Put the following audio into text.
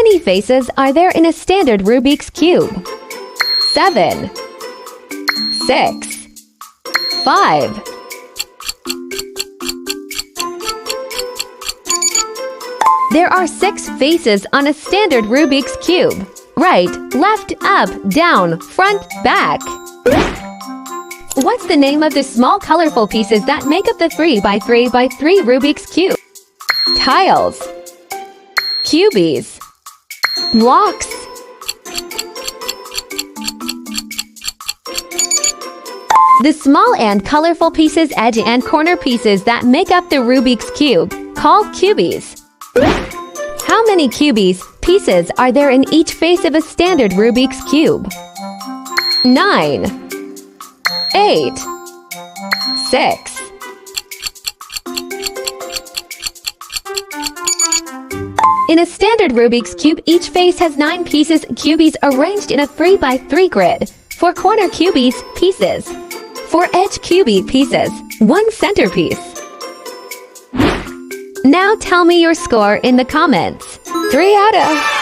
many faces are there in a standard Rubik's Cube? 7, 6, 5. There are 6 faces on a standard Rubik's Cube. Right, left, up, down, front, back. What's the name of the small colorful pieces that make up the 3x3x3 Rubik's Cube? Tiles, cubies, blocks. The small and colorful pieces, edge and corner pieces that make up the Rubik's Cube, called cubies. How many cubies, pieces, are there in each face of a standard Rubik's Cube? 9, 8, 6. In a standard Rubik's Cube, each face has 9 pieces, cubies arranged in a 3x3 grid. 4 corner cubies, pieces. 4 edge cubie pieces, 1 centerpiece. Now tell me your score in the comments. 3 out of